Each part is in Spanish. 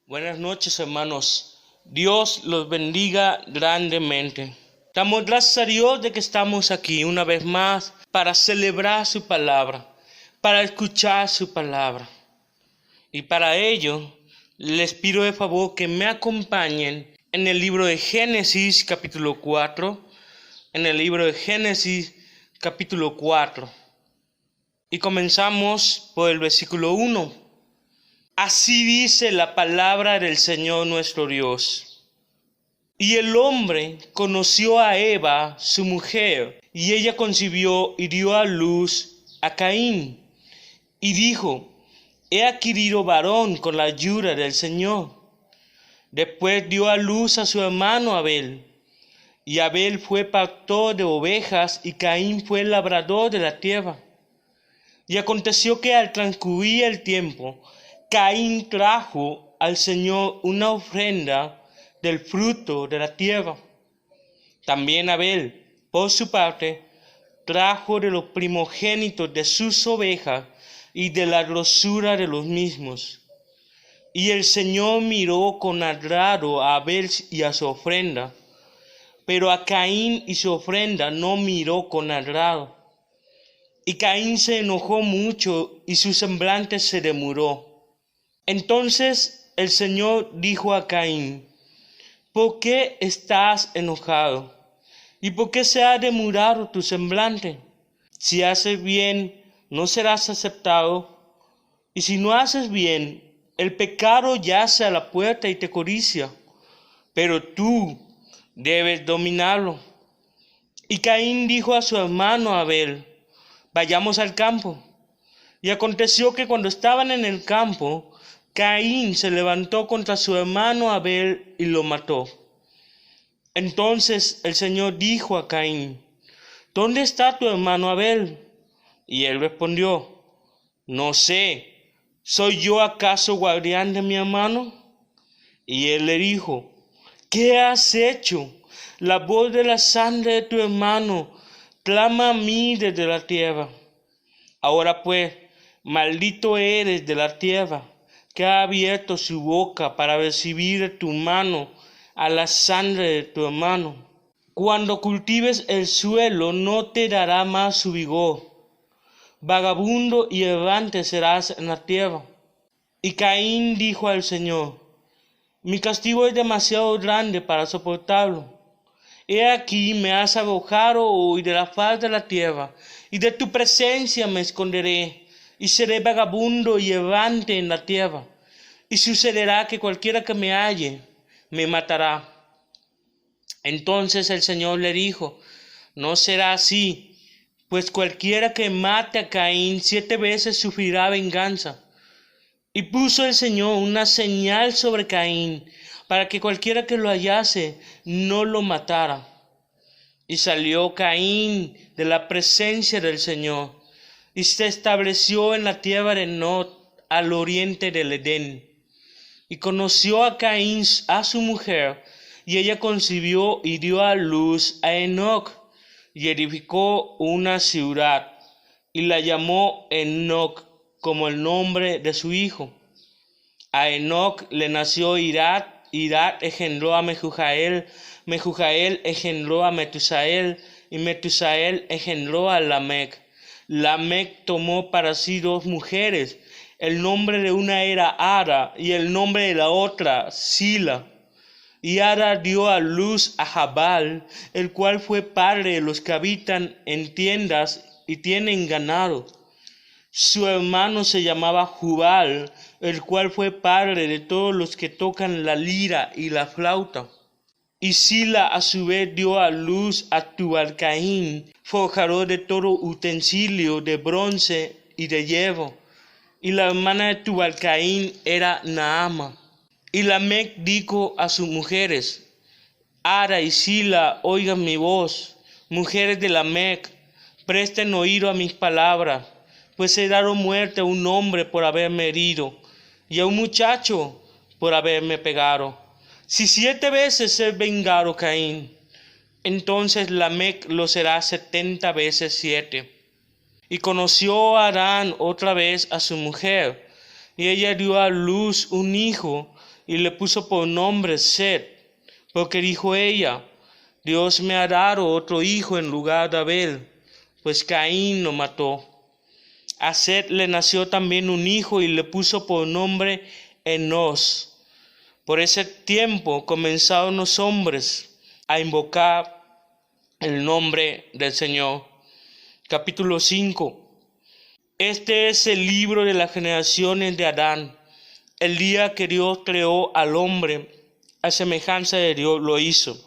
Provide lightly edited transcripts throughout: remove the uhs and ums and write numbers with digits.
Buenas noches, hermanos. Dios los bendiga grandemente. Damos gracias a Dios de que estamos aquí una vez más para celebrar su palabra, para escuchar su palabra. Y para ello, les pido de favor que me acompañen en el libro de Génesis capítulo 4, en el libro de Génesis capítulo 4. Y comenzamos por el versículo 1. Así dice la palabra del Señor nuestro Dios. Y el hombre conoció a Eva, su mujer, y ella concibió y dio a luz a Caín. Y dijo, he adquirido varón con la ayuda del Señor. Después dio a luz a su hermano Abel. Y Abel fue pastor de ovejas y Caín fue labrador de la tierra. Y aconteció que al transcurrir el tiempo, Caín trajo al Señor una ofrenda del fruto de la tierra. También Abel, por su parte, trajo de los primogénitos de sus ovejas y de la grosura de los mismos. Y el Señor miró con agrado a Abel y a su ofrenda, pero a Caín y su ofrenda no miró con agrado. Y Caín se enojó mucho y su semblante se demudó. Entonces el Señor dijo a Caín, ¿por qué estás enojado? ¿Y por qué se ha demudado tu semblante? Si haces bien, no serás aceptado, y si no haces bien, el pecado yace a la puerta y te codicia, pero tú debes dominarlo. Y Caín dijo a su hermano Abel, vayamos al campo. Y aconteció que cuando estaban en el campo, Caín se levantó contra su hermano Abel y lo mató. Entonces el Señor dijo a Caín, ¿dónde está tu hermano Abel? Y él respondió, no sé, ¿soy yo acaso guardián de mi hermano? Y él le dijo, ¿qué has hecho? La voz de la sangre de tu hermano clama a mí desde la tierra. Ahora pues, maldito eres de la tierra, que ha abierto su boca para recibir de tu mano a la sangre de tu hermano. Cuando cultives el suelo no te dará más su vigor. Vagabundo y errante serás en la tierra. Y Caín dijo al Señor, mi castigo es demasiado grande para soportarlo. He aquí me has arrojado hoy de la faz de la tierra, y de tu presencia me esconderé, y seré vagabundo y errante en la tierra. Y sucederá que cualquiera que me halle, me matará. Entonces el Señor le dijo, no será así, pues cualquiera que mate a Caín 7 veces sufrirá venganza. Y puso el Señor una señal sobre Caín, para que cualquiera que lo hallase no lo matara. Y salió Caín de la presencia del Señor, y se estableció en la tierra de Nod, al oriente del Edén. Y conoció a Caín a su mujer, y ella concibió y dio a luz a Enoc, y edificó una ciudad, y la llamó Enoc como el nombre de su hijo. A Enoc le nació Irad, Irad engendró a Mehujael, Mehujael engendró a Metusael, y Metusael engendró a Lamec. Lamec tomó para sí 2 mujeres, el nombre de una era Ara, y el nombre de la otra Sila. Y Ara dio a luz a Jabal, el cual fue padre de los que habitan en tiendas y tienen ganado. Su hermano se llamaba Jubal, el cual fue padre de todos los que tocan la lira y la flauta. Y Sila a su vez dio a luz a Tubal-Caín, forjador de todo utensilio de bronce y de hierro. Y la hermana de Tubal-Caín era Naama. Y Lamec dijo a sus mujeres, Ara y Sila, oigan mi voz, mujeres de Lamec, presten oído a mis palabras, pues he dado muerte a un hombre por haberme herido, y a un muchacho por haberme pegado. Si 7 veces es vengado Caín, entonces Lamec lo será 70 veces 7. Y conoció a Adán otra vez a su mujer, y ella dio a luz un hijo, y le puso por nombre Set, porque dijo ella: Dios me ha dado otro hijo en lugar de Abel, pues Caín lo mató. A Set le nació también un hijo, y le puso por nombre Enos. Por ese tiempo comenzaron los hombres a invocar el nombre del Señor. Capítulo 5. Este es el libro de las generaciones de Adán. El día que Dios creó al hombre, a semejanza de Dios lo hizo.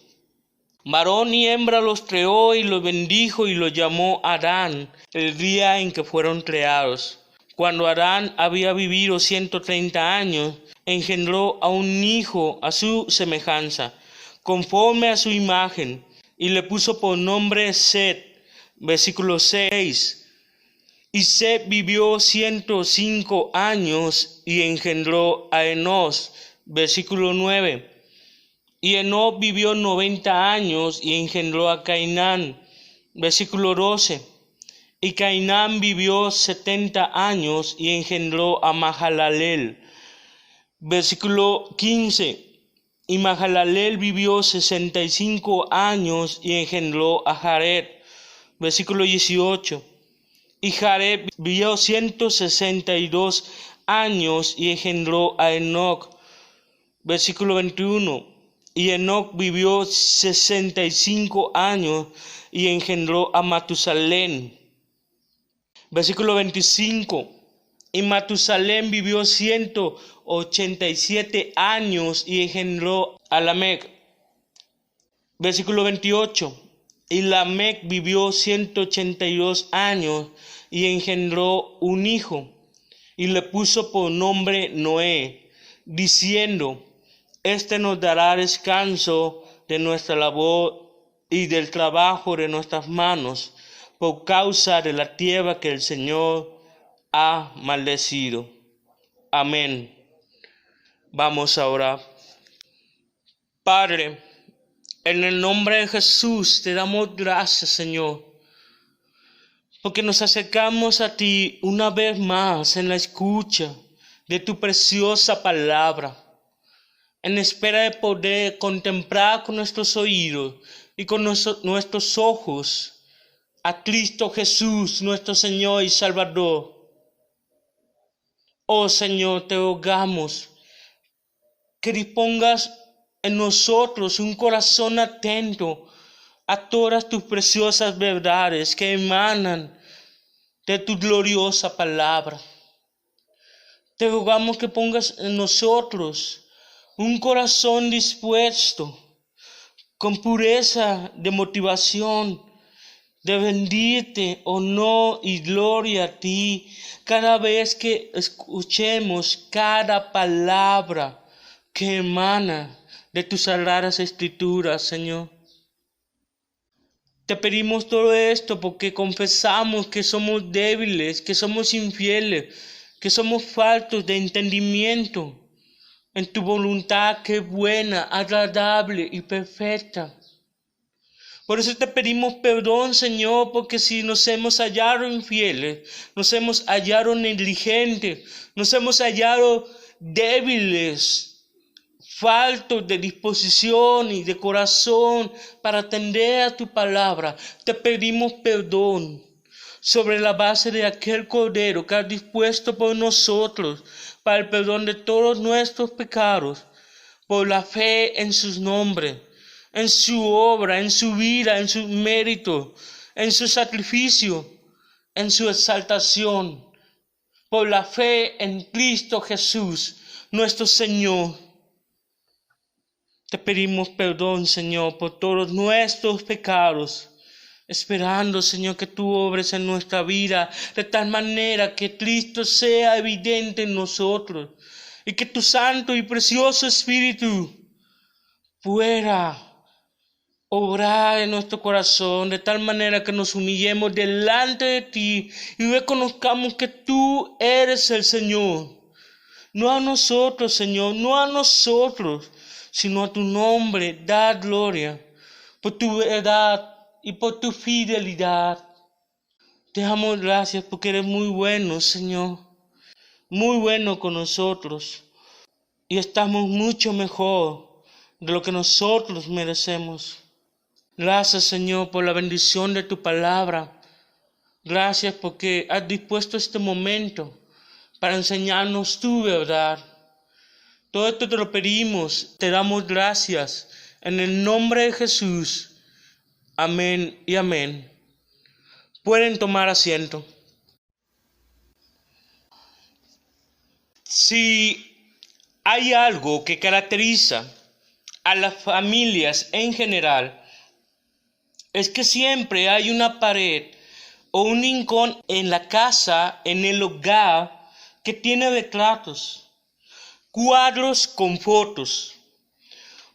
Varón y hembra los creó y los bendijo y los llamó Adán el día en que fueron creados. Cuando Adán había vivido 130 años, engendró a un hijo a su semejanza, conforme a su imagen, y le puso por nombre Set. Versículo 6. Y Set vivió 105 años y engendró a Enos. Versículo 9. Y Enos vivió 90 años y engendró a Cainán. Versículo 12. Y Cainán vivió 70 años y engendró a Mahalalel. Versículo 15. Y Mahalalel vivió 65 años y engendró a Jared. Versículo 18. Y Jared vivió 162 años y engendró a Enoc. Versículo 21. Y Enoc vivió 65 años y engendró a Matusalén. Versículo 25. Y Matusalén vivió 187 años y engendró a Lamec. Versículo 28. Y Lamec vivió 182 años y engendró un hijo, y le puso por nombre Noé, diciendo: Este nos dará descanso de nuestra labor y del trabajo de nuestras manos, por causa de la tierra que el Señor ha maldecido. Amén. Vamos a orar. Padre, en el nombre de Jesús te damos gracias, Señor, porque nos acercamos a ti una vez más en la escucha de tu preciosa palabra, en espera de poder contemplar con nuestros oídos y con nuestros ojos a Cristo Jesús, nuestro Señor y Salvador. Oh Señor, te rogamos que dispongas en nosotros un corazón atento a todas tus preciosas verdades que emanan de tu gloriosa palabra. Te rogamos que pongas en nosotros un corazón dispuesto, con pureza de motivación, de rendirte honor y gloria a ti cada vez que escuchemos cada palabra que emana de tus sagradas escrituras, Señor. Te pedimos todo esto porque confesamos que somos débiles, que somos infieles, que somos faltos de entendimiento en tu voluntad que es buena, agradable y perfecta. Por eso te pedimos perdón, Señor, porque si nos hemos hallado infieles, nos hemos hallado negligentes, nos hemos hallado débiles, faltos de disposición y de corazón para atender a tu palabra, te pedimos perdón sobre la base de aquel Cordero que has dispuesto por nosotros para el perdón de todos nuestros pecados, por la fe en sus nombres, en su obra, en su vida, en su mérito, en su sacrificio, en su exaltación, por la fe en Cristo Jesús, nuestro Señor. Te pedimos perdón, Señor, por todos nuestros pecados, esperando, Señor, que tú obres en nuestra vida de tal manera que Cristo sea evidente en nosotros y que tu santo y precioso Espíritu pueda obrar en nuestro corazón de tal manera que nos humillemos delante de ti y reconozcamos que tú eres el Señor, No a nosotros, Señor, no a nosotros, sino a tu nombre. Da gloria por tu verdad y por tu fidelidad. Te damos gracias porque eres muy bueno, Señor, muy bueno con nosotros. Y estamos mucho mejor de lo que nosotros merecemos. Gracias, Señor, por la bendición de tu palabra. Gracias porque has dispuesto este momento para enseñarnos tu verdad. Todo esto te lo pedimos, te damos gracias. En el nombre de Jesús. Amén y amén. Pueden tomar asiento. Si hay algo que caracteriza a las familias en general, es que siempre hay una pared o un rincón en la casa, en el hogar, que tiene retratos, cuadros con fotos.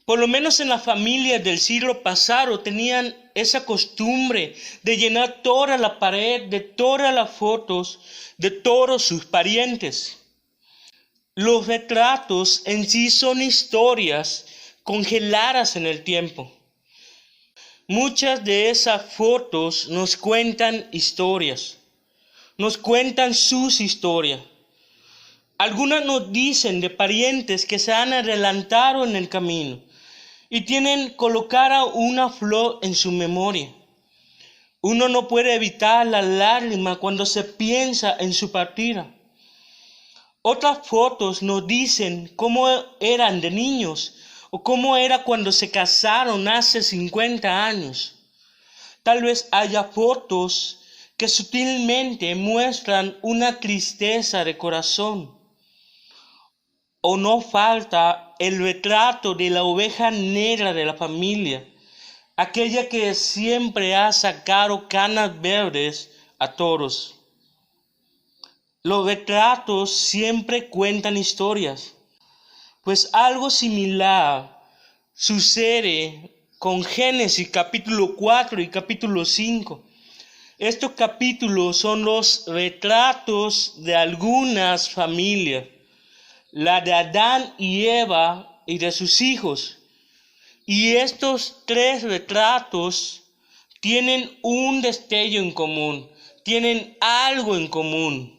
Por lo menos en las familias del siglo pasado tenían esa costumbre de llenar toda la pared de todas las fotos de todos sus parientes. Los retratos en sí son historias congeladas en el tiempo. Muchas de esas fotos nos cuentan historias, nos cuentan sus historias. Algunas nos dicen de parientes que se han adelantado en el camino y tienen colocada una flor en su memoria. Uno no puede evitar la lágrima cuando se piensa en su partida. Otras fotos nos dicen cómo eran de niños o cómo era cuando se casaron hace 50 años. Tal vez haya fotos que sutilmente muestran una tristeza de corazón. O no falta el retrato de la oveja negra de la familia, aquella que siempre ha sacado canas verdes a todos. Los retratos siempre cuentan historias, pues algo similar sucede con Génesis capítulo 4 y capítulo 5. Estos capítulos son los retratos de algunas familias, la de Adán y Eva y de sus hijos. Y estos tres retratos tienen un destello en común, tienen algo en común: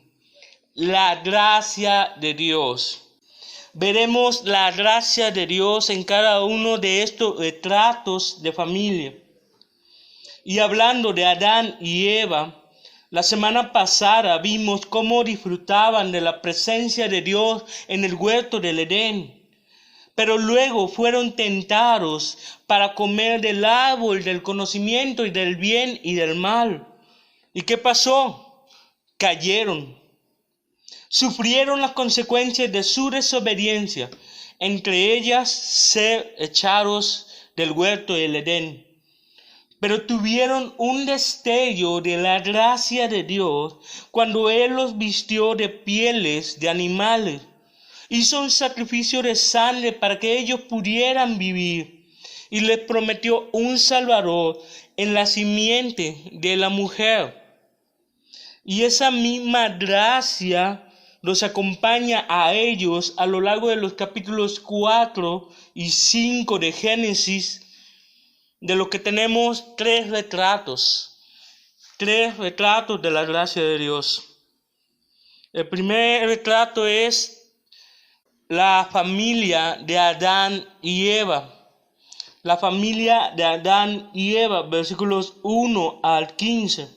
la gracia de Dios. Veremos la gracia de Dios en cada uno de estos retratos de familia. Y hablando de Adán y Eva, la semana pasada vimos cómo disfrutaban de la presencia de Dios en el huerto del Edén. Pero luego fueron tentados para comer del árbol del conocimiento y del bien y del mal. ¿Y qué pasó? Cayeron. Sufrieron las consecuencias de su desobediencia, entre ellas ser echados del huerto del Edén. Pero tuvieron un destello de la gracia de Dios cuando Él los vistió de pieles de animales. Hizo un sacrificio de sangre para que ellos pudieran vivir y les prometió un Salvador en la simiente de la mujer. Y esa misma gracia los acompaña a ellos a lo largo de los capítulos 4 y 5 de Génesis, de lo que tenemos tres retratos de la gracia de Dios. El primer retrato es la familia de Adán y Eva. La familia de Adán y Eva, versículos 1 al 15.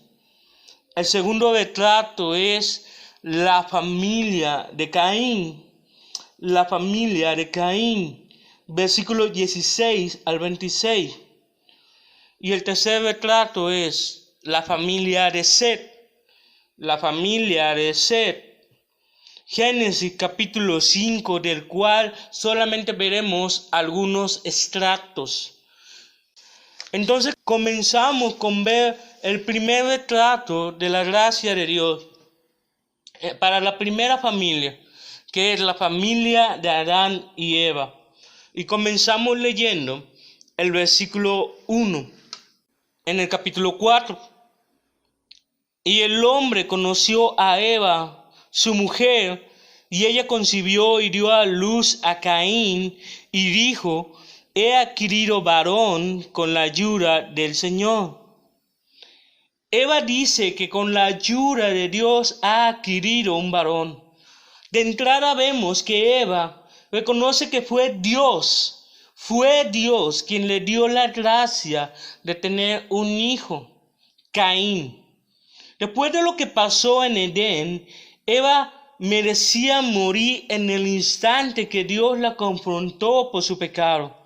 El segundo retrato es la familia de Caín. La familia de Caín, versículos 16 al 26. Y el tercer retrato es la familia de Set. La familia de Set. Génesis capítulo 5, del cual solamente veremos algunos extractos. Entonces comenzamos con ver el primer retrato de la gracia de Dios para la primera familia, que es la familia de Adán y Eva. Y comenzamos leyendo el versículo 1 en el capítulo 4. Y el hombre conoció a Eva, su mujer, Y ella concibió y dio a luz a Caín y dijo: he adquirido varón con la ayuda del Señor. Eva dice que con la ayuda de Dios ha adquirido un varón. De entrada vemos que Eva reconoce que fue Dios quien le dio la gracia de tener un hijo, Caín. Después de lo que pasó en Edén, Eva merecía morir en el instante que Dios la confrontó por su pecado.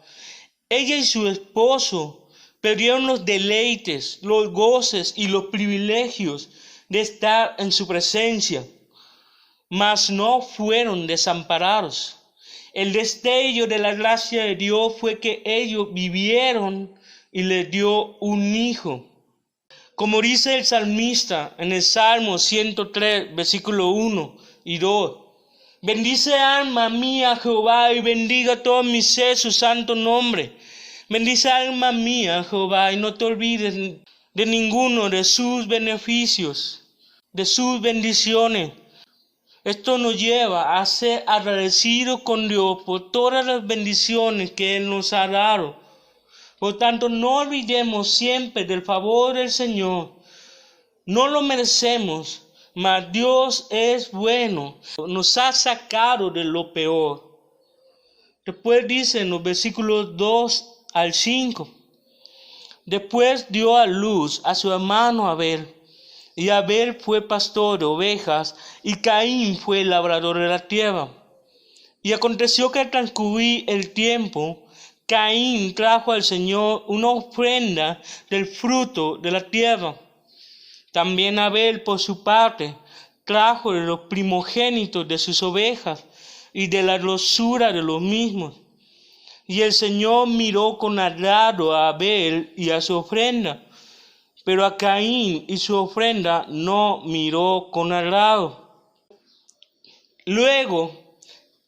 Ella y su esposo perdieron los deleites, los goces y los privilegios de estar en su presencia, mas no fueron desamparados. El destello de la gracia de Dios fue que ellos vivieron y les dio un hijo. Como dice el salmista en el Salmo 103, versículo 1 y 2. Bendice alma mía Jehová, y bendiga todo mi ser su santo nombre. Bendice alma mía Jehová, y no te olvides de ninguno de sus beneficios, de sus bendiciones. Esto nos lleva a ser agradecidos con Dios por todas las bendiciones que Él nos ha dado. Por tanto, no olvidemos siempre del favor del Señor. No lo merecemos, mas Dios es bueno. Nos ha sacado de lo peor. Después dice en los versículos 2 al 5. Después dio a luz a su hermano Abel. Y Abel fue pastor de ovejas, y Caín fue labrador de la tierra. Y aconteció que al transcurrir el tiempo, Caín trajo al Señor una ofrenda del fruto de la tierra. También Abel, por su parte, trajo de los primogénitos de sus ovejas y de la grosura de los mismos. Y el Señor miró con agrado a Abel y a su ofrenda, pero a Caín y su ofrenda no miró con agrado. Luego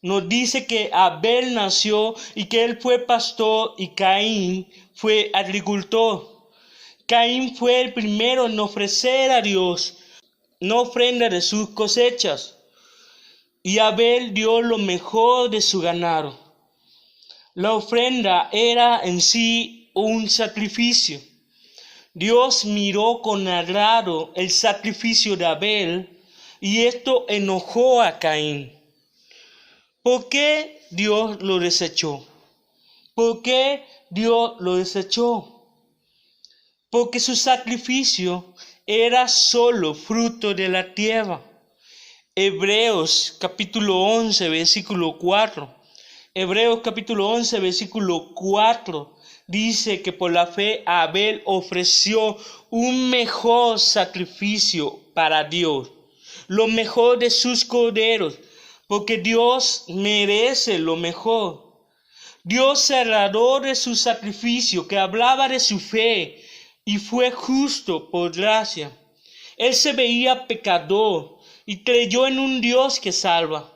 nos dice que Abel nació y que él fue pastor y Caín fue agricultor. Caín fue el primero en ofrecer a Dios una ofrenda de sus cosechas, y Abel dio lo mejor de su ganado. La ofrenda era en sí un sacrificio. Dios miró con agrado el sacrificio de Abel, y esto enojó a Caín. ¿Por qué Dios lo desechó? ¿Por qué Dios lo desechó? Porque su sacrificio era solo fruto de la tierra. Hebreos capítulo 11, versículo 4. Hebreos capítulo 11, versículo 4 dice que por la fe Abel ofreció un mejor sacrificio para Dios, lo mejor de sus corderos, porque Dios merece lo mejor. Dios se agradó de su sacrificio, que hablaba de su fe, y fue justo por gracia. Él se veía pecador y creyó en un Dios que salva.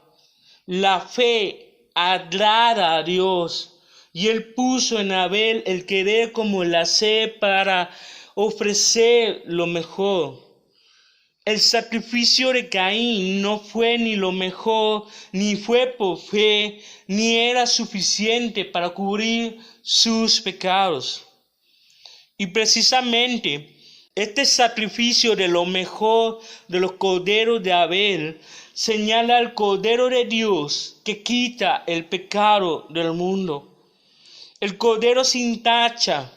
La fe agrada a Dios, y Él puso en Abel el querer como el hacer para ofrecer lo mejor. El sacrificio de Caín no fue ni lo mejor, ni fue por fe, ni era suficiente para cubrir sus pecados. Y precisamente este sacrificio de lo mejor de los corderos de Abel señala al Cordero de Dios que quita el pecado del mundo. El Cordero sin tacha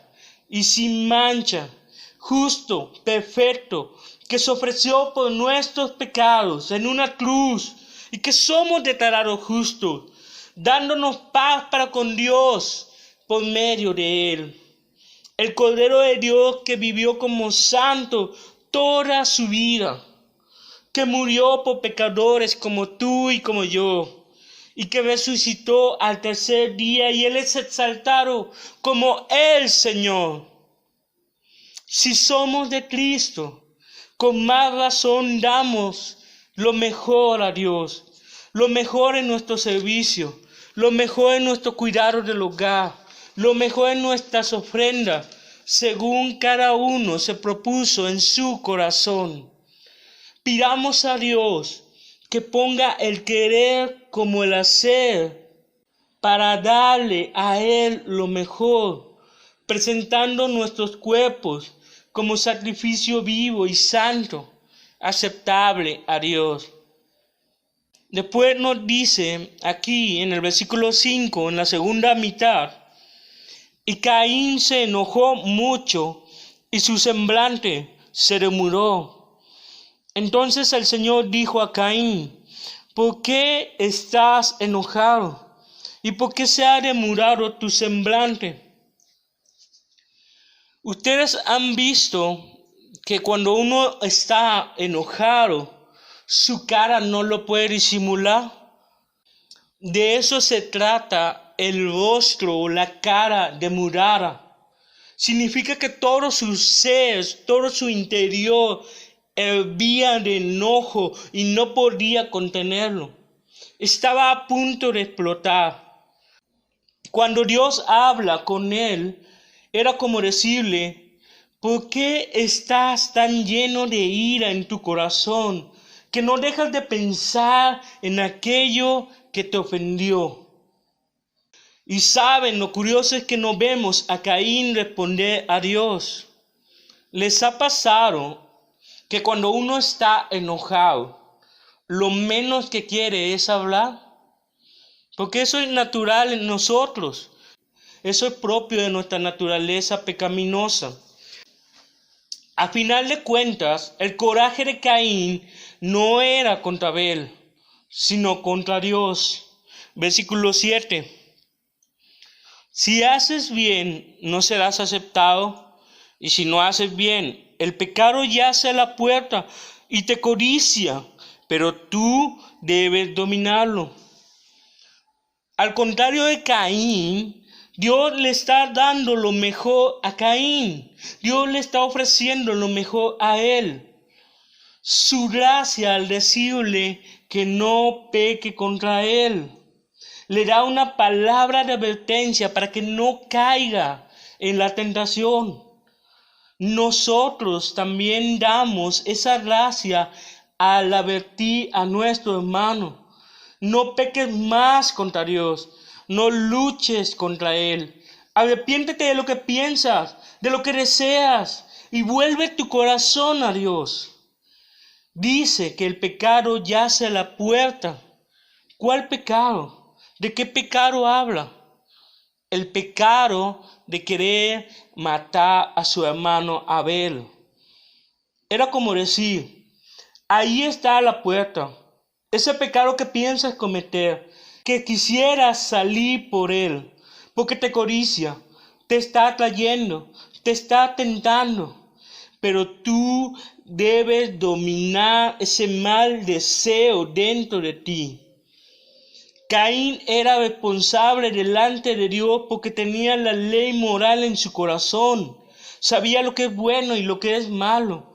y sin mancha, justo, perfecto, que se ofreció por nuestros pecados en una cruz, y que somos declarados justos, dándonos paz para con Dios por medio de Él. El Cordero de Dios que vivió como santo toda su vida, que murió por pecadores como tú y como yo, y que resucitó al tercer día, y Él es exaltado como el Señor. Si somos de Cristo, con más razón damos lo mejor a Dios, lo mejor en nuestro servicio, lo mejor en nuestro cuidado del hogar, lo mejor en nuestras ofrendas, según cada uno se propuso en su corazón. Pidamos a Dios que ponga el querer como el hacer para darle a Él lo mejor, presentando nuestros cuerpos como sacrificio vivo y santo, aceptable a Dios. Después nos dice aquí en el versículo 5, en la segunda mitad, y Caín se enojó mucho y su semblante se demudó. Entonces el Señor dijo a Caín: ¿por qué estás enojado? ¿Y por qué se ha demudado tu semblante? Ustedes han visto que cuando uno está enojado, su cara no lo puede disimular. De eso se trata el rostro o la cara demudada. Significa que todo su ser, todo su interior hervía de enojo y no podía contenerlo. Estaba a punto de explotar. Cuando Dios habla con él, era como decirle: ¿por qué estás tan lleno de ira en tu corazón que no dejas de pensar en aquello que te ofendió? Y saben, lo curioso es que no vemos a Caín responder a Dios. ¿Les ha pasado que cuando uno está enojado, lo menos que quiere es hablar? Porque eso es natural en nosotros. Eso es propio de nuestra naturaleza pecaminosa. A final de cuentas, el coraje de Caín no era contra Abel, sino contra Dios. Versículo 7. Si haces bien, no serás aceptado, y si no haces bien, el pecado yace a la puerta y te codicia, pero tú debes dominarlo. Al contrario de Caín, Dios le está dando lo mejor a Caín. Dios le está ofreciendo lo mejor a él. Su gracia al decirle que no peque contra él. Le da una palabra de advertencia para que no caiga en la tentación. Nosotros también damos esa gracia al advertir a nuestro hermano: no peques más contra Dios, no luches contra Él. Arrepiéntete de lo que piensas, de lo que deseas, y vuelve tu corazón a Dios. Dice que el pecado yace a la puerta. ¿Cuál pecado? ¿De qué pecado habla? El pecado de querer matar a su hermano Abel. Era como decir: ahí está la puerta. Ese pecado que piensas cometer, que quisieras salir por él, porque te codicia, te está atrayendo, te está tentando. Pero tú debes dominar ese mal deseo dentro de ti. Caín era responsable delante de Dios porque tenía la ley moral en su corazón. Sabía lo que es bueno y lo que es malo.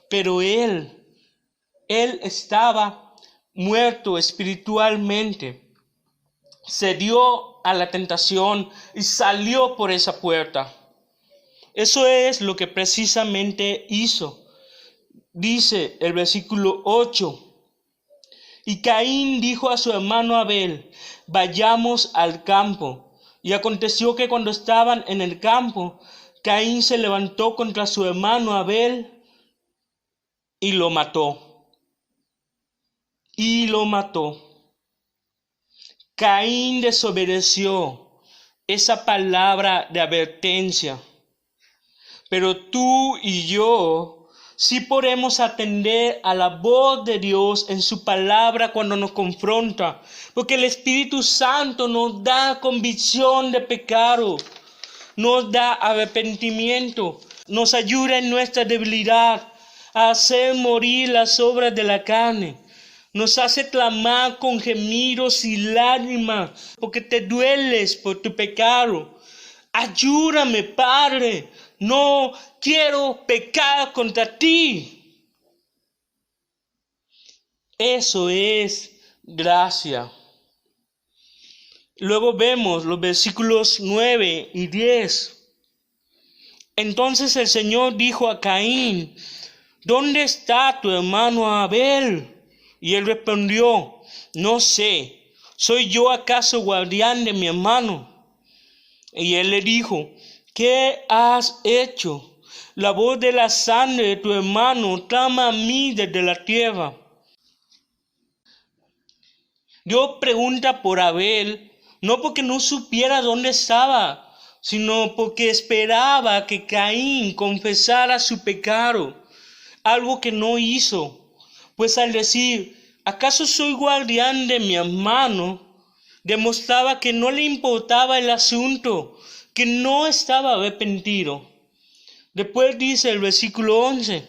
Pero él estaba muerto espiritualmente. Se dio a la tentación y salió por esa puerta. Eso es lo que precisamente hizo. Dice el versículo 8. Y Caín dijo a su hermano Abel: vayamos al campo. Y aconteció que cuando estaban en el campo, Caín se levantó contra su hermano Abel y lo mató. Caín desobedeció esa palabra de advertencia. Pero tú y yo sí podemos atender a la voz de Dios en su palabra cuando nos confronta, porque el Espíritu Santo nos da convicción de pecado, nos da arrepentimiento, nos ayuda en nuestra debilidad a hacer morir las obras de la carne. Nos hace clamar con gemidos y lágrimas, porque te dueles por tu pecado. Ayúdame, Padre, no quiero pecar contra ti. Eso es gracia. Luego vemos los versículos 9 y 10. Entonces el Señor dijo a Caín: ¿dónde está tu hermano Abel? Y él respondió, no sé, ¿soy yo acaso guardián de mi hermano? Y él le dijo, ¿qué has hecho? La voz de la sangre de tu hermano clama a mí desde la tierra. Dios pregunta por Abel, no porque no supiera dónde estaba, sino porque esperaba que Caín confesara su pecado, algo que no hizo. Pues al decir, ¿acaso soy guardián de mi hermano?, demostraba que no le importaba el asunto, que no estaba arrepentido. Después dice el versículo 11,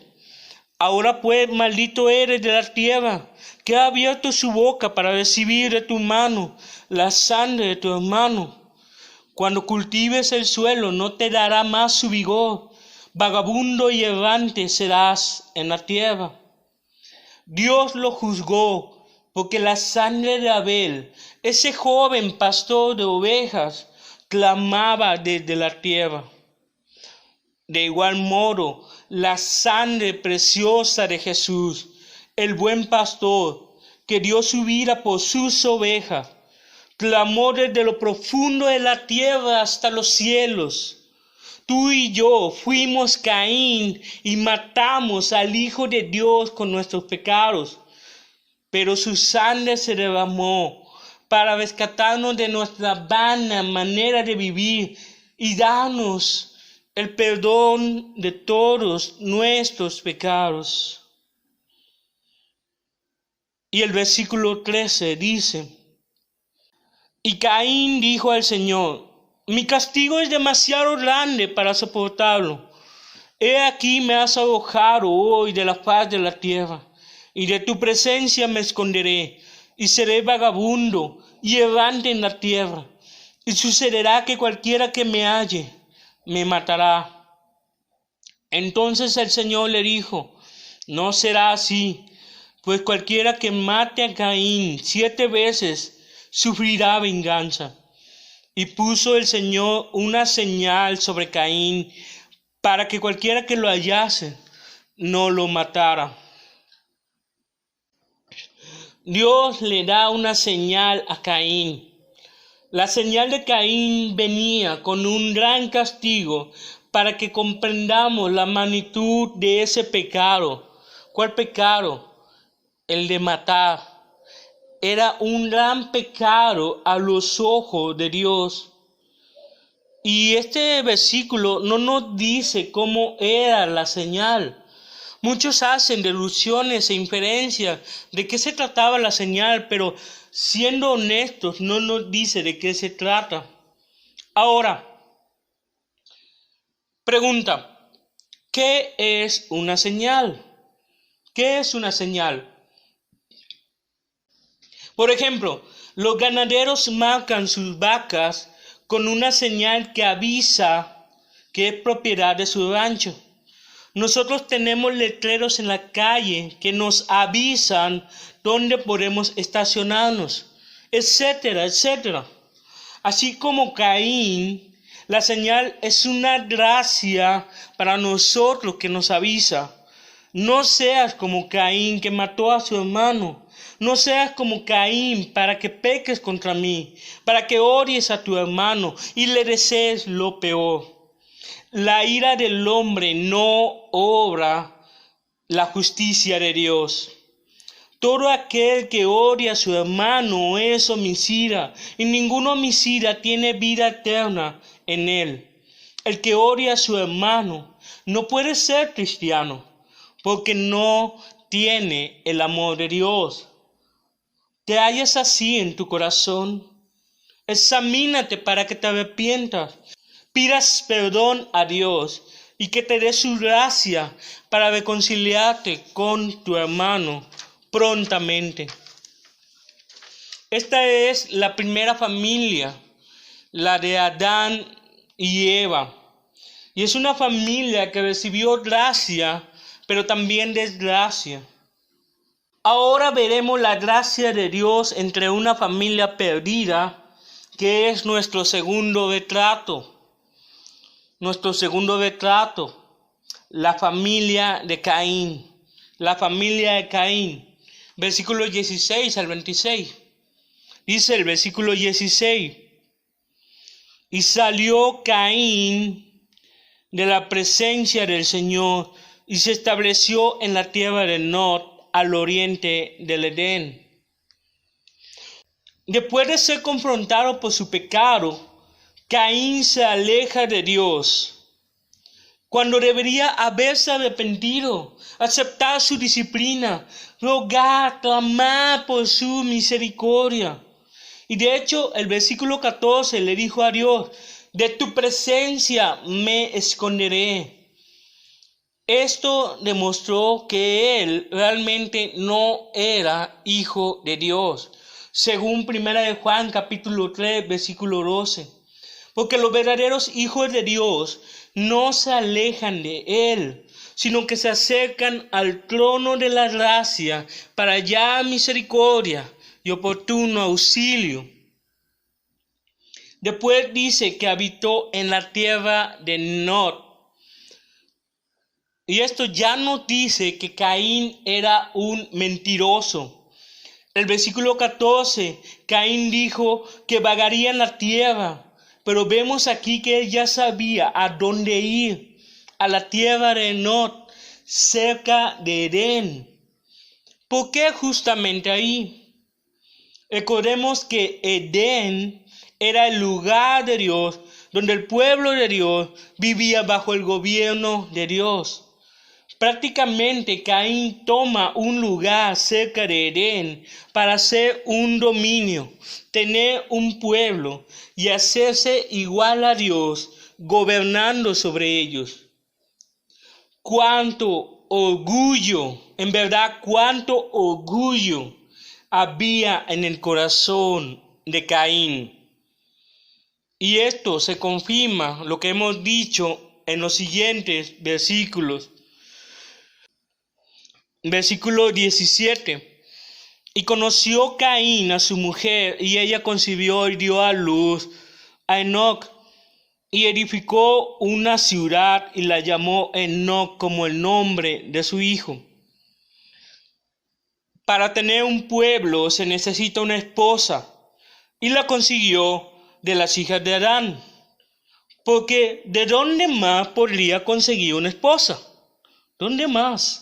ahora pues maldito eres de la tierra, que ha abierto su boca para recibir de tu mano la sangre de tu hermano. Cuando cultives el suelo no te dará más su vigor, vagabundo y errante serás en la tierra. Dios lo juzgó porque la sangre de Abel, ese joven pastor de ovejas, clamaba desde la tierra. De igual modo, la sangre preciosa de Jesús, el buen pastor, que dio su vida por sus ovejas, clamó desde lo profundo de la tierra hasta los cielos. Tú y yo fuimos Caín y matamos al Hijo de Dios con nuestros pecados, pero su sangre se derramó para rescatarnos de nuestra vana manera de vivir y darnos el perdón de todos nuestros pecados. Y el versículo 13 dice, y Caín dijo al Señor, mi castigo es demasiado grande para soportarlo. He aquí me has arrojado hoy de la faz de la tierra, y de tu presencia me esconderé, y seré vagabundo y errante en la tierra. Y sucederá que cualquiera que me halle, me matará. Entonces el Señor le dijo, no será así, pues cualquiera que mate a Caín 7 veces, sufrirá venganza. Y puso el Señor una señal sobre Caín, para que cualquiera que lo hallase no lo matara. Dios le da una señal a Caín. La señal de Caín venía con un gran castigo para que comprendamos la magnitud de ese pecado. ¿Cuál pecado? El de matar. Era un gran pecado a los ojos de Dios. Y este versículo no nos dice cómo era la señal. Muchos hacen deducciones e inferencias de qué se trataba la señal, pero siendo honestos no nos dice de qué se trata. Ahora, pregunta, ¿qué es una señal? ¿Qué es una señal? Por ejemplo, los ganaderos marcan sus vacas con una señal que avisa que es propiedad de su rancho. Nosotros tenemos letreros en la calle que nos avisan dónde podemos estacionarnos, etcétera, etcétera. Así como Caín, la señal es una gracia para nosotros que nos avisa. No seas como Caín que mató a su hermano. No seas como Caín para que peques contra mí, para que odies a tu hermano y le desees lo peor. La ira del hombre no obra la justicia de Dios. Todo aquel que odia a su hermano es homicida, y ningún homicida tiene vida eterna en él. El que odia a su hermano no puede ser cristiano, porque no tiene el amor de Dios. ¿Te hallas así en tu corazón? Examínate para que te arrepientas. Pidas perdón a Dios y que te dé su gracia para reconciliarte con tu hermano prontamente. Esta es la primera familia, la de Adán y Eva. Y es una familia que recibió gracia, pero también desgracia. Ahora veremos la gracia de Dios entre una familia perdida, que es nuestro segundo retrato. Nuestro segundo retrato, la familia de Caín. La familia de Caín. versículo 16 al 26. Dice el versículo 16: y salió Caín de la presencia del Señor y se estableció en la tierra de Nod, al oriente del Edén. Después de ser confrontado por su pecado, Caín se aleja de Dios, cuando debería haberse arrepentido, aceptar su disciplina, rogar, clamar por su misericordia. Y de hecho, el versículo 14 le dijo a Dios: de tu presencia me esconderé. Esto demostró que él realmente no era hijo de Dios, según 1 Juan capítulo 3, versículo 12. Porque los verdaderos hijos de Dios no se alejan de Él, sino que se acercan al trono de la gracia para hallar misericordia y oportuno auxilio. Después dice que habitó en la tierra de Nod. Y esto ya nos dice que Caín era un mentiroso. El versículo 14, Caín dijo que vagaría en la tierra, pero vemos aquí que él ya sabía a dónde ir, a la tierra de Nod, cerca de Edén. ¿Por qué justamente ahí? Recordemos que Edén era el lugar de Dios, donde el pueblo de Dios vivía bajo el gobierno de Dios. Prácticamente Caín toma un lugar cerca de Edén para hacer un dominio, tener un pueblo y hacerse igual a Dios, gobernando sobre ellos. Cuánto orgullo, en verdad, cuánto orgullo había en el corazón de Caín. Y esto se confirma lo que hemos dicho en los siguientes versículos. Versículo 17. Y conoció Caín a su mujer, y ella concibió y dio a luz a Enoc, y edificó una ciudad y la llamó Enoc como el nombre de su hijo. Para tener un pueblo se necesita una esposa, y la consiguió de las hijas de Adán, porque ¿de dónde más podría conseguir una esposa? ¿Dónde más?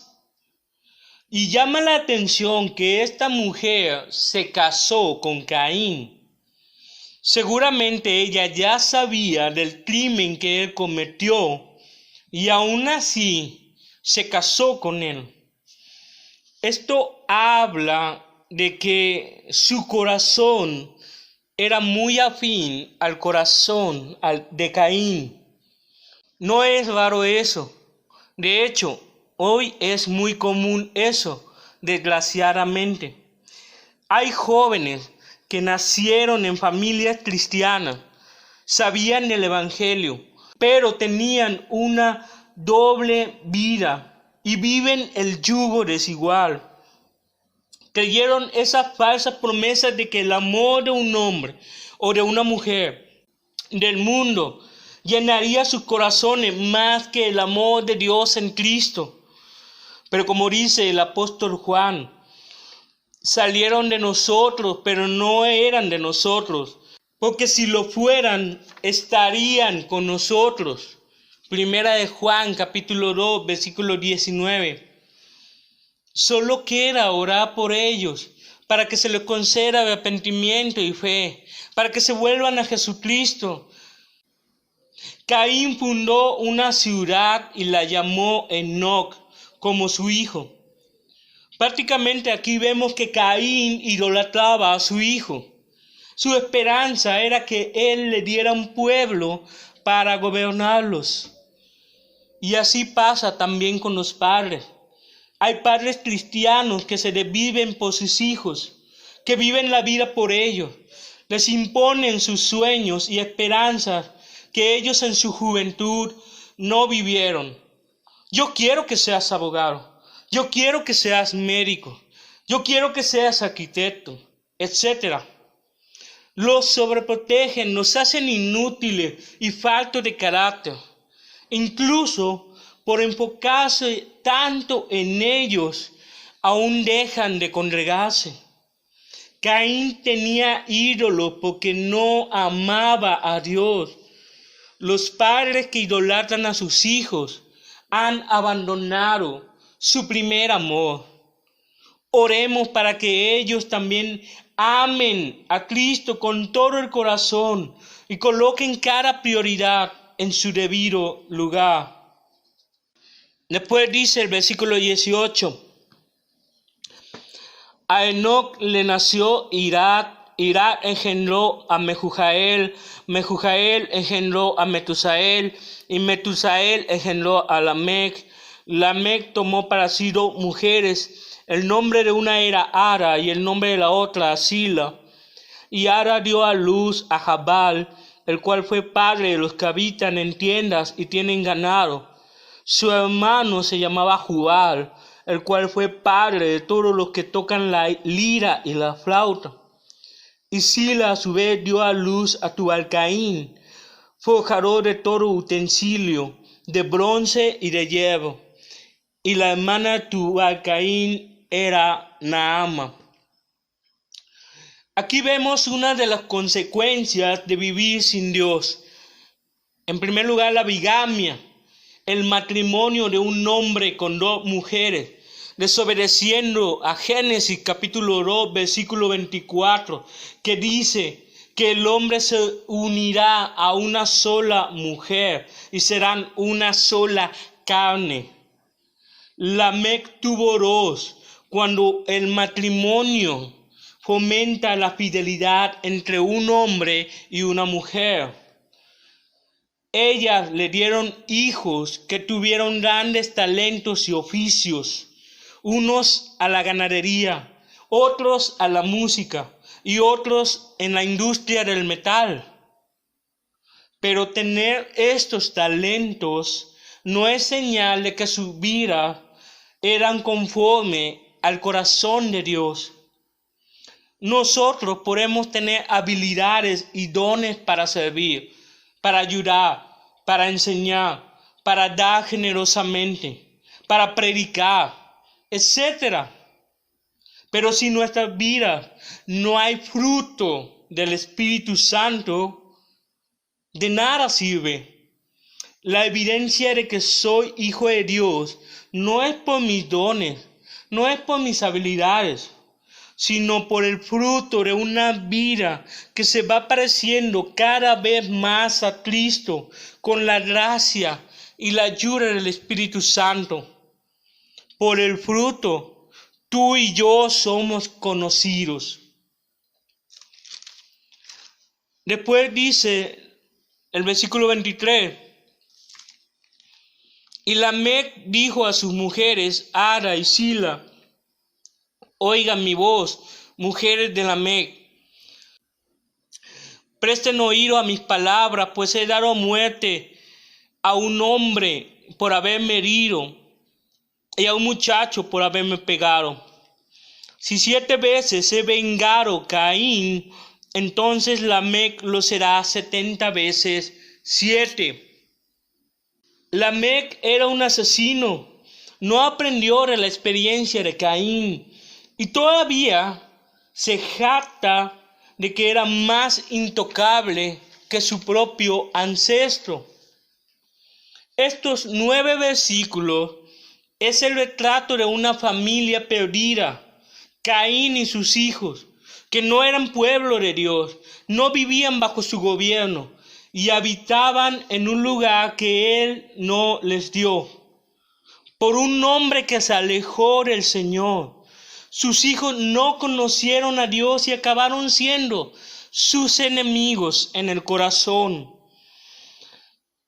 Y llama la atención que esta mujer se casó con Caín. Seguramente ella ya sabía del crimen que él cometió y aún así se casó con él. Esto habla de que su corazón era muy afín al corazón de Caín. No es raro eso. De hecho, hoy es muy común eso, desgraciadamente. Hay jóvenes que nacieron en familias cristianas, sabían el evangelio, pero tenían una doble vida y viven el yugo desigual. Creyeron esas falsas promesas de que el amor de un hombre o de una mujer del mundo llenaría sus corazones más que el amor de Dios en Cristo. Pero como dice el apóstol Juan, salieron de nosotros, pero no eran de nosotros, porque si lo fueran, estarían con nosotros. Primera de Juan, capítulo 2, versículo 19. Solo queda orar por ellos, para que se les conceda arrepentimiento y fe, para que se vuelvan a Jesucristo. Caín fundó una ciudad y la llamó Enoc como su hijo. Prácticamente aquí vemos que Caín idolatraba a su hijo. Su esperanza era que él le diera un pueblo para gobernarlos. Y así pasa también con los padres. Hay padres cristianos que se desviven por sus hijos, que viven la vida por ellos. Les imponen sus sueños y esperanzas que ellos en su juventud no vivieron. Yo quiero que seas abogado, yo quiero que seas médico, yo quiero que seas arquitecto, etc. Los sobreprotegen, nos hacen inútiles y faltos de carácter. Incluso por enfocarse tanto en ellos, aún dejan de congregarse. Caín tenía ídolos porque no amaba a Dios. Los padres que idolatran a sus hijos han abandonado su primer amor. Oremos para que ellos también amen a Cristo con todo el corazón y coloquen cada prioridad en su debido lugar. Después dice el versículo 18. A Enoc le nació Irad, Irad engendró a Mehujael, Mehujael engendró a Metusael, y Metusael engendró a Lamec. Lamec tomó para sí 2 mujeres, el nombre de una era Ara y el nombre de la otra Sila. Y Ara dio a luz a Jabal, el cual fue padre de los que habitan en tiendas y tienen ganado. Su hermano se llamaba Jubal, el cual fue padre de todos los que tocan la lira y la flauta. Y Sila a su vez dio a luz a Tubal-Caín, forjador de todo utensilio, de bronce y de hierro. Y la hermana de Tubal-Caín era Naama. Aquí vemos una de las consecuencias de vivir sin Dios. En primer lugar, la bigamia, el matrimonio de un hombre con 2 mujeres, desobedeciendo a Génesis capítulo 2, versículo 24, que dice que el hombre se unirá a una sola mujer y serán una sola carne. Lamec tuvo 2, cuando el matrimonio fomenta la fidelidad entre un hombre y una mujer. Ellas le dieron hijos que tuvieron grandes talentos y oficios, unos a la ganadería, otros a la música y otros en la industria del metal. Pero tener estos talentos no es señal de que su vida eran conforme al corazón de Dios. Nosotros podemos tener habilidades y dones para servir, para ayudar, para enseñar, para dar generosamente, para predicar, etc. Pero si en nuestra vida no hay fruto del Espíritu Santo, de nada sirve. La evidencia de que soy hijo de Dios no es por mis dones, no es por mis habilidades, sino por el fruto de una vida que se va pareciendo cada vez más a Cristo con la gracia y la ayuda del Espíritu Santo. Por el fruto, tú y yo somos conocidos. Después dice el versículo 23. Y Lamec dijo a sus mujeres, Ara y Sila, oigan mi voz, mujeres de Lamec. Presten oído a mis palabras, pues he dado muerte a un hombre por haberme herido y a un muchacho por haberme pegado. Si 7 veces he vengado Caín, entonces Lamec lo será 70 veces 7. Lamec era un asesino, no aprendió de la experiencia de Caín y todavía se jacta de que era más intocable que su propio ancestro. Estos 9 versículos es el retrato de una familia perdida, Caín y sus hijos, que no eran pueblo de Dios, no vivían bajo su gobierno y habitaban en un lugar que Él no les dio. Por un hombre que se alejó del Señor, sus hijos no conocieron a Dios y acabaron siendo sus enemigos en el corazón.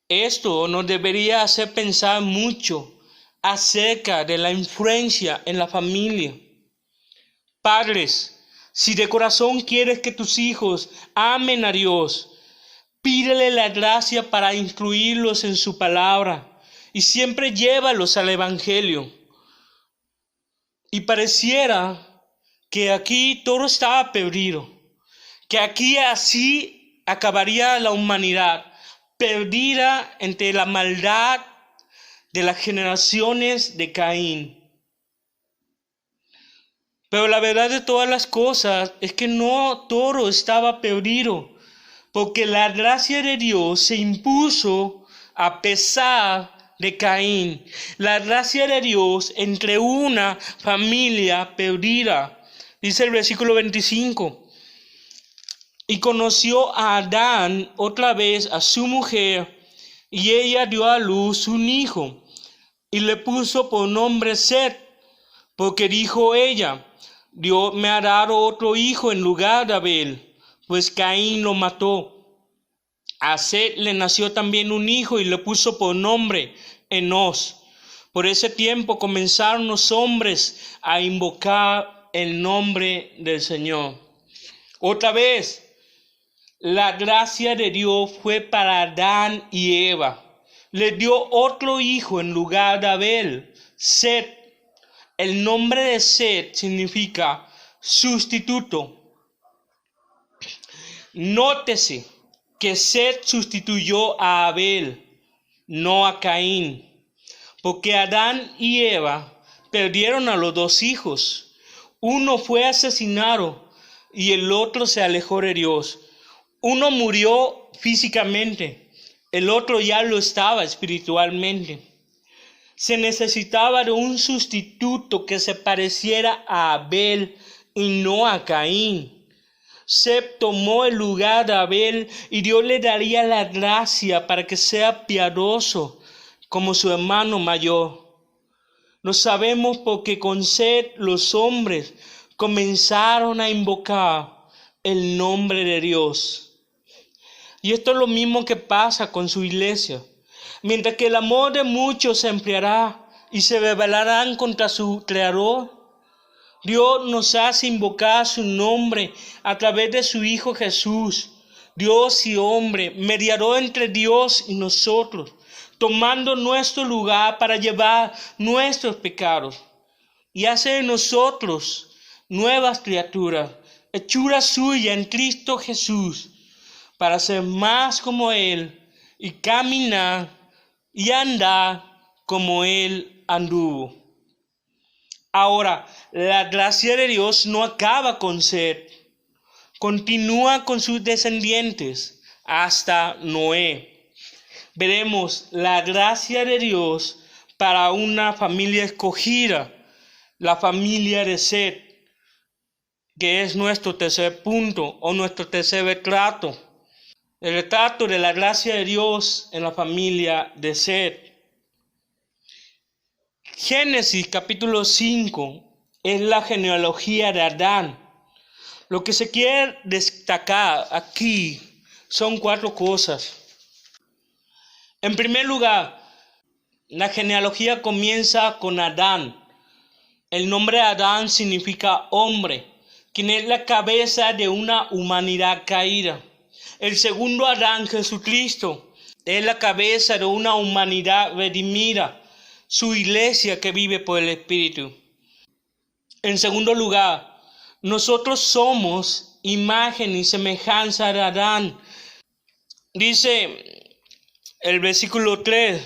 Esto nos debería hacer pensar mucho acerca de la influencia en la familia. Padres, si de corazón quieres que tus hijos amen a Dios, pídele la gracia para instruirlos en su palabra y siempre llévalos al Evangelio. Y pareciera que aquí todo estaba perdido, que aquí así acabaría la humanidad, perdida entre la maldad de las generaciones de Caín. Pero la verdad de todas las cosas es que no todo estaba perdido, porque la gracia de Dios se impuso a pesar de Caín. La gracia de Dios entre una familia perdida. Dice el versículo 25. Y conoció a Adán otra vez a su mujer, y ella dio a luz un hijo, y le puso por nombre Set, porque dijo ella: Dios me ha dado otro hijo en lugar de Abel, pues Caín lo mató. A Set le nació también un hijo y le puso por nombre Enos. Por ese tiempo comenzaron los hombres a invocar el nombre del Señor. Otra vez, la gracia de Dios fue para Adán y Eva. Le dio otro hijo en lugar de Abel, Set. El nombre de Set significa sustituto. Nótese que Set sustituyó a Abel, no a Caín, porque Adán y Eva perdieron a los dos hijos. Uno fue asesinado y el otro se alejó de Dios. Uno murió físicamente, el otro ya lo estaba espiritualmente. Se necesitaba de un sustituto que se pareciera a Abel y no a Caín. Set tomó el lugar de Abel y Dios le daría la gracia para que sea piadoso como su hermano mayor. Lo sabemos porque con Set los hombres comenzaron a invocar el nombre de Dios. Y esto es lo mismo que pasa con su iglesia. Mientras que el amor de muchos se enfriará y se rebelarán contra su Creador, Dios nos hace invocar su nombre a través de su Hijo Jesús, Dios y hombre, mediador entre Dios y nosotros, tomando nuestro lugar para llevar nuestros pecados y hace de nosotros nuevas criaturas, hechura suya en Cristo Jesús, para ser más como Él y caminar y andar como Él anduvo. Ahora, la gracia de Dios no acaba con Set, continúa con sus descendientes hasta Noé. Veremos la gracia de Dios para una familia escogida, la familia de Set, que es nuestro tercer punto o nuestro tercer retrato. El retrato de la gracia de Dios en la familia de Set. Génesis capítulo 5 es la genealogía de Adán. Lo que se quiere destacar aquí son 4 cosas. En primer lugar, la genealogía comienza con Adán. El nombre Adán significa hombre, quien es la cabeza de una humanidad caída. El segundo Adán, Jesucristo, es la cabeza de una humanidad redimida, su iglesia que vive por el Espíritu. En segundo lugar, nosotros somos imagen y semejanza de Adán. Dice el versículo 3,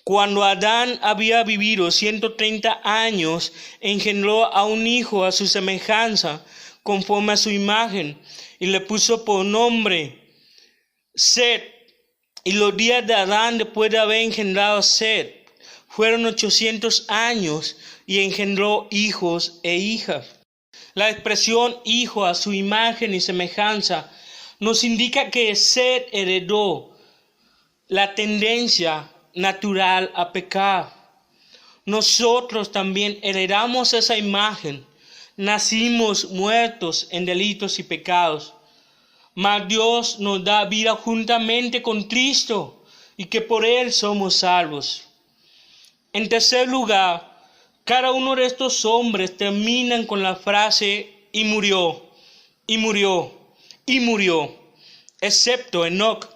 cuando Adán había vivido 130 años, engendró a un hijo a su semejanza, conforme a su imagen, y le puso por nombre Set. Y los días de Adán, después de haber engendrado a Set, fueron 800 años y engendró hijos e hijas. La expresión hijo a su imagen y semejanza nos indica que Set heredó la tendencia natural a pecar. Nosotros también heredamos esa imagen. Nacimos muertos en delitos y pecados. Mas Dios nos da vida juntamente con Cristo y que por Él somos salvos. En tercer lugar, cada uno de estos hombres terminan con la frase y murió, y murió, y murió, excepto Enoc.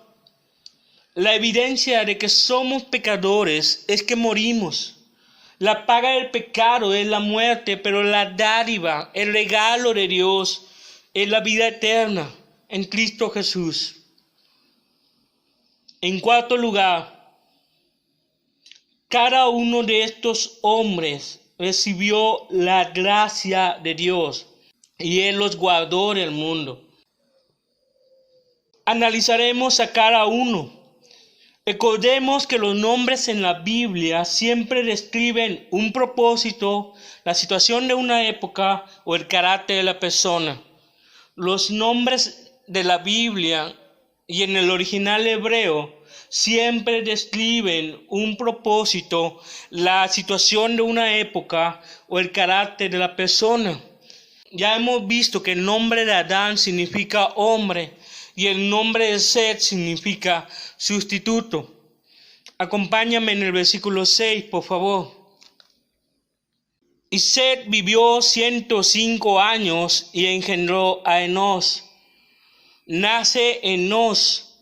La evidencia de que somos pecadores es que morimos. La paga del pecado es la muerte, pero la dádiva, el regalo de Dios es la vida eterna en Cristo Jesús. En cuarto lugar, cada uno de estos hombres recibió la gracia de Dios y Él los guardó del mundo. Analizaremos a cada uno. Recordemos que los nombres en la Biblia siempre describen un propósito, la situación de una época o el carácter de la persona. Los nombres de la Biblia y en el original hebreo siempre describen un propósito, la situación de una época o el carácter de la persona. Ya hemos visto que el nombre de Adán significa hombre y el nombre de Set significa sustituto. Acompáñame en el versículo 6, por favor. Y Set vivió 105 años y engendró a Enos. Nace Enos.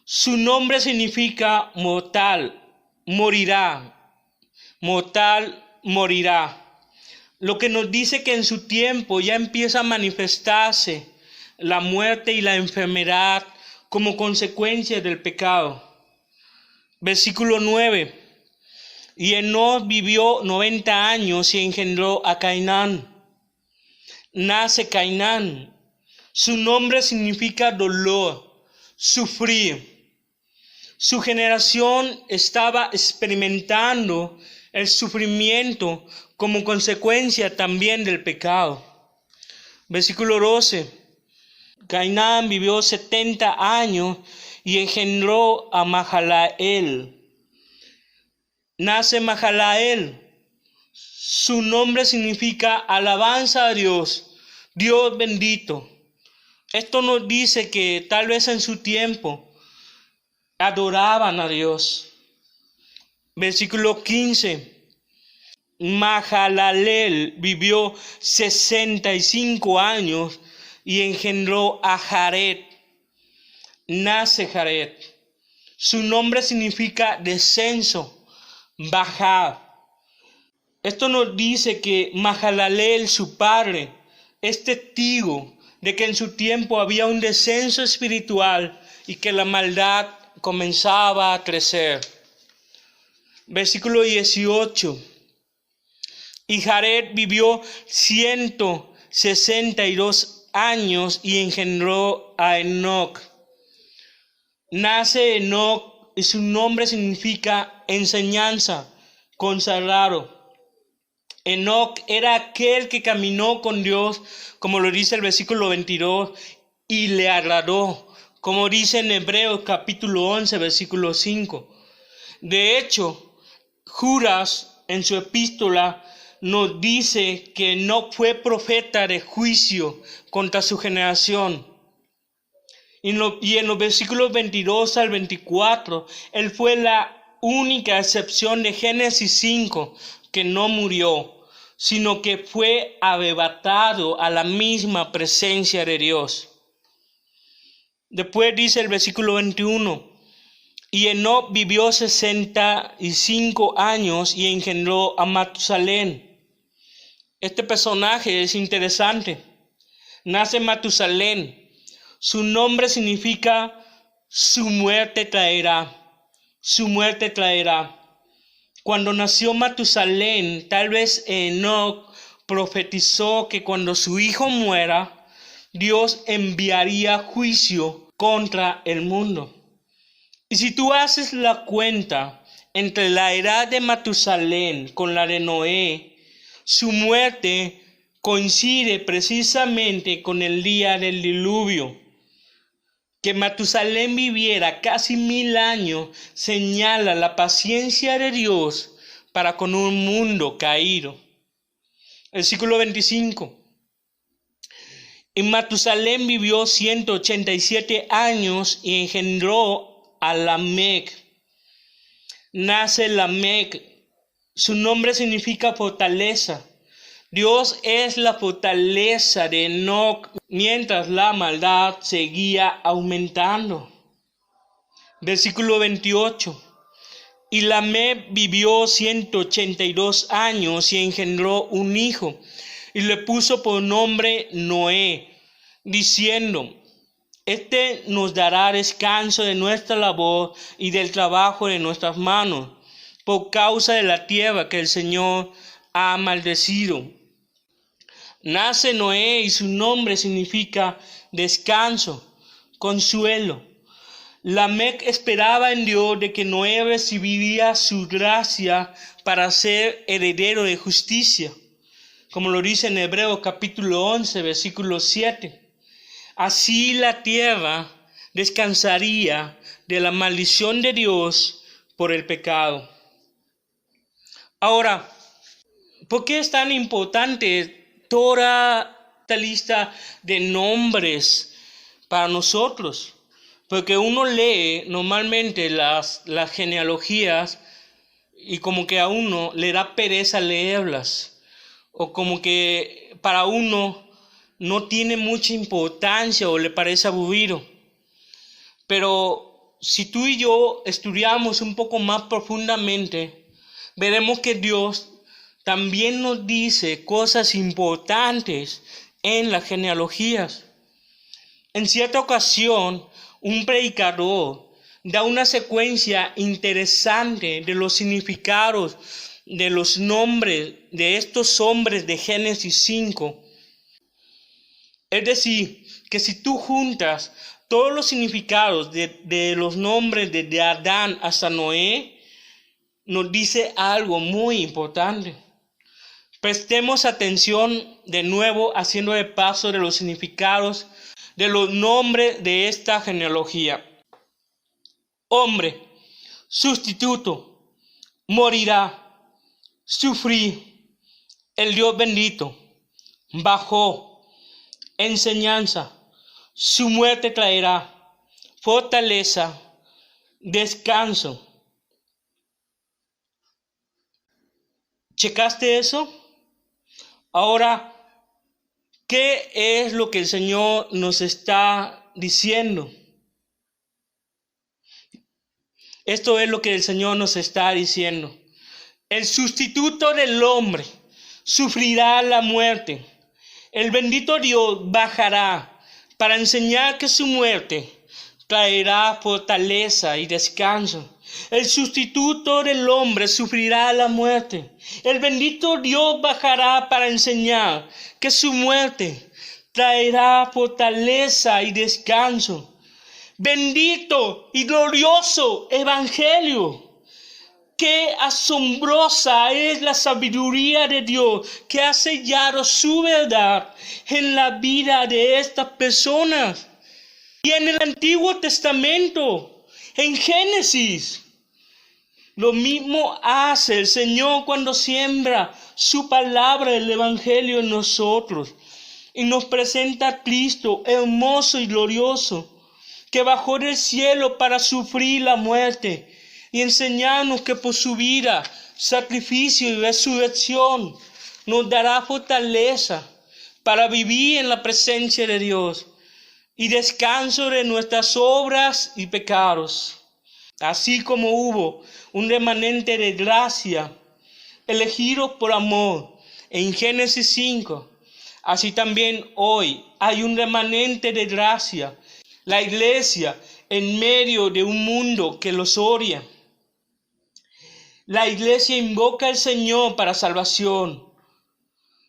Su nombre significa mortal, morirá. Mortal, morirá. Lo que nos dice que en su tiempo ya empieza a manifestarse la muerte y la enfermedad como consecuencia del pecado. Versículo 9. Y Enos vivió 90 años y engendró a Cainán. Nace Cainán. Su nombre significa dolor, sufrir. Su generación estaba experimentando el sufrimiento como consecuencia también del pecado. Versículo 12. Cainán vivió 70 años y engendró a Mahaleel. Nace Mahaleel. Su nombre significa alabanza a Dios, Dios bendito. Esto nos dice que tal vez en su tiempo adoraban a Dios. Versículo 15. Mahalaleel vivió 65 años y engendró a Jared. Nace Jared. Su nombre significa descenso, bajar. Esto nos dice que Mahalaleel, su padre, es testigo de que en su tiempo había un descenso espiritual y que la maldad comenzaba a crecer. Versículo 18. Y Jared vivió 162 años y engendró a Enoc. Nace Enoc y su nombre significa enseñanza, consagrado. Enoc era aquel que caminó con Dios, como lo dice el versículo 22, y le agradó, como dice en Hebreos capítulo 11, versículo 5. De hecho, Judas en su epístola nos dice que no fue profeta de juicio contra su generación. Y en los versículos 22 al 24, él fue la única excepción de Génesis 5 que no murió, sino que fue arrebatado a la misma presencia de Dios. Después dice el versículo 21, y Enoc vivió 65 años y engendró a Matusalén. Este personaje es interesante. Nace Matusalén. Su nombre significa su muerte traerá. Su muerte traerá. Cuando nació Matusalén, tal vez Enoc profetizó que cuando su hijo muera, Dios enviaría juicio contra el mundo. Y si tú haces la cuenta entre la edad de Matusalén con la de Noé, su muerte coincide precisamente con el día del diluvio. Que Matusalén viviera casi 1000 años señala la paciencia de Dios para con un mundo caído. Versículo 25. Y Matusalén vivió 187 años y engendró a Lamec. Nace Lamec. Su nombre significa fortaleza. Dios es la fortaleza de Enoc mientras la maldad seguía aumentando. Versículo 28. Y Lamec vivió 182 años y engendró un hijo y le puso por nombre Noé, diciendo: Este nos dará descanso de nuestra labor y del trabajo de nuestras manos, por causa de la tierra que el Señor ha maldecido. Nace Noé y su nombre significa descanso, consuelo. Lamec esperaba en Dios de que Noé recibiría su gracia para ser heredero de justicia, como lo dice en Hebreos capítulo 11, versículo 7. Así la tierra descansaría de la maldición de Dios por el pecado. Ahora, ¿por qué es tan importante toda esta lista de nombres para nosotros? Porque uno lee normalmente las genealogías y como que a uno le da pereza leerlas. O como que para uno no tiene mucha importancia o le parece aburrido. Pero si tú y yo estudiamos un poco más profundamente, veremos que Dios también nos dice cosas importantes en las genealogías. En cierta ocasión, un predicador da una secuencia interesante de los significados de los nombres de estos hombres de Génesis 5. Es decir, que si tú juntas todos los significados de los nombres desde Adán hasta Noé, nos dice algo muy importante. Prestemos atención de nuevo haciendo el paso de los significados de los nombres de esta genealogía. Hombre, sustituto, morirá, sufrir, el Dios bendito, bajó, enseñanza, su muerte traerá, fortaleza, descanso. ¿Checaste eso? Ahora, ¿qué es lo que el Señor nos está diciendo? Esto es lo que el Señor nos está diciendo. El sustituto del hombre sufrirá la muerte. El bendito Dios bajará para enseñar que su muerte traerá fortaleza y descanso. El sustituto del hombre sufrirá la muerte. El bendito Dios bajará para enseñar que su muerte traerá fortaleza y descanso. Bendito y glorioso evangelio. Qué asombrosa es la sabiduría de Dios que ha sellado su verdad en la vida de estas personas. Y en el Antiguo Testamento, en Génesis, lo mismo hace el Señor cuando siembra su palabra, el evangelio en nosotros. Y nos presenta a Cristo hermoso y glorioso, que bajó del cielo para sufrir la muerte y enseñarnos que por su vida, sacrificio y resurrección nos dará fortaleza para vivir en la presencia de Dios y descanso de nuestras obras y pecados. Así como hubo un remanente de gracia elegido por amor en Génesis 5, así también hoy hay un remanente de gracia, la iglesia en medio de un mundo que los odia. La iglesia invoca al Señor para salvación,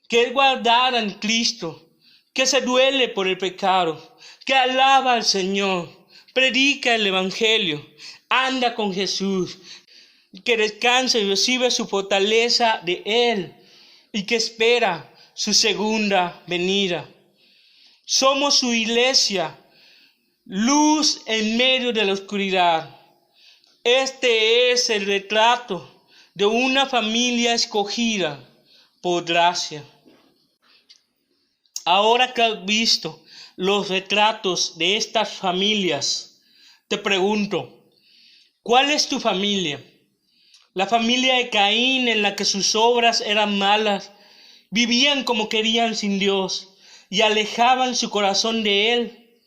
que es guardada en Cristo, que se duele por el pecado, que alaba al Señor, predica el evangelio, anda con Jesús, que descansa y recibe su fortaleza de Él y que espera su segunda venida. Somos su iglesia, luz en medio de la oscuridad. Este es el retrato de una familia escogida por gracia. Ahora que has visto los retratos de estas familias, te pregunto, ¿cuál es tu familia? La familia de Caín, en la que sus obras eran malas, vivían como querían sin Dios y alejaban su corazón de Él.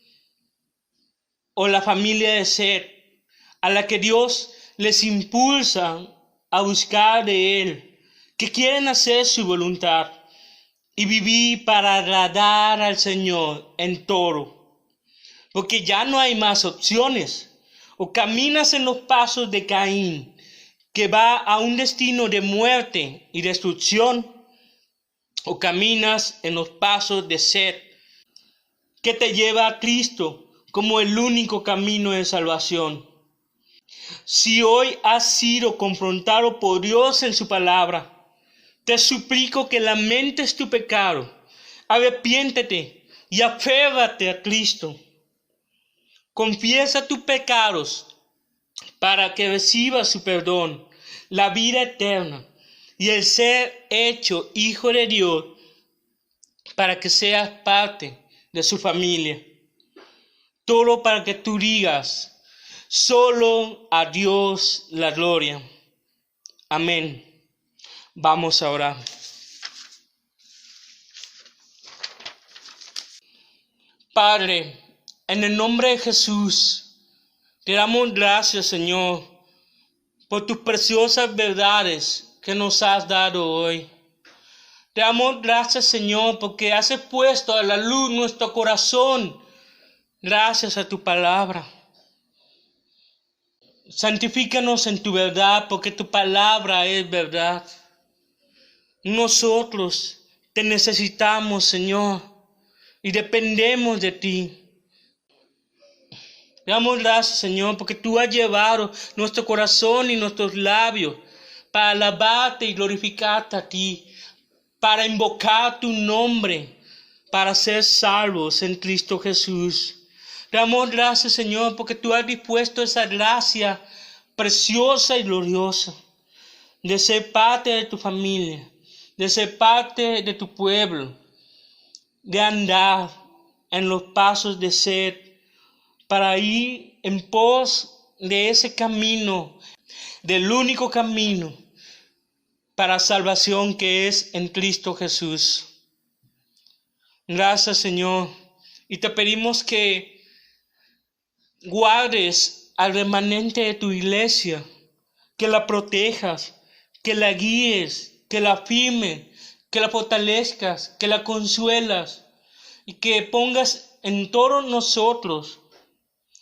O la familia de Set, a la que Dios les impulsa a buscar de Él, que quieren hacer su voluntad y vivir para agradar al Señor en todo. Porque ya no hay más opciones. O caminas en los pasos de Caín, que va a un destino de muerte y destrucción, o caminas en los pasos de sed que te lleva a Cristo como el único camino de salvación. Si hoy has sido confrontado por Dios en su palabra, te suplico que lamentes tu pecado, arrepiéntete y aférrate a Cristo. Confiesa tus pecados para que recibas su perdón, la vida eterna y el ser hecho hijo de Dios, para que seas parte de su familia. Todo para que tú digas: solo a Dios la gloria. Amén. Vamos a orar. Padre, en el nombre de Jesús, te damos gracias, Señor, por tus preciosas verdades que nos has dado hoy. Te damos gracias, Señor, porque has puesto a la luz nuestro corazón gracias a tu palabra. Santifícanos en tu verdad, porque tu palabra es verdad. Nosotros te necesitamos, Señor, y dependemos de ti. Te damos gracias, Señor, porque tú has llevado nuestro corazón y nuestros labios para alabarte y glorificarte a ti, para invocar tu nombre, para ser salvos en Cristo Jesús. Te damos gracias, Señor, porque tú has dispuesto esa gracia preciosa y gloriosa de ser parte de tu familia, de ser parte de tu pueblo, de andar en los pasos de ser, para ir en pos de ese camino, del único camino para salvación que es en Cristo Jesús. Gracias, Señor, y te pedimos que guardes al remanente de tu iglesia, que la protejas, que la guíes, que la afirmes, que la fortalezcas, que la consuelas, y que pongas en todos nosotros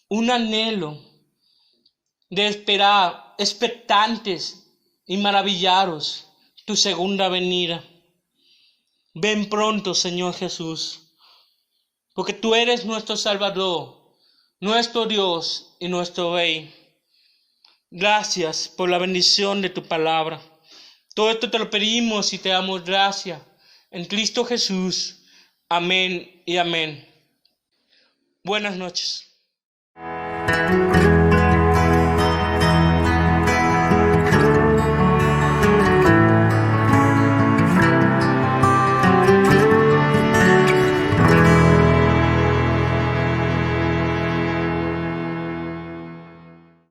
un anhelo de esperar, expectantes y maravillados, tu segunda venida. Ven pronto, Señor Jesús, porque tú eres nuestro Salvador, nuestro Dios y nuestro Rey. Gracias por la bendición de tu palabra. Todo esto te lo pedimos y te damos gracias en Cristo Jesús. Amén y amén. Buenas noches.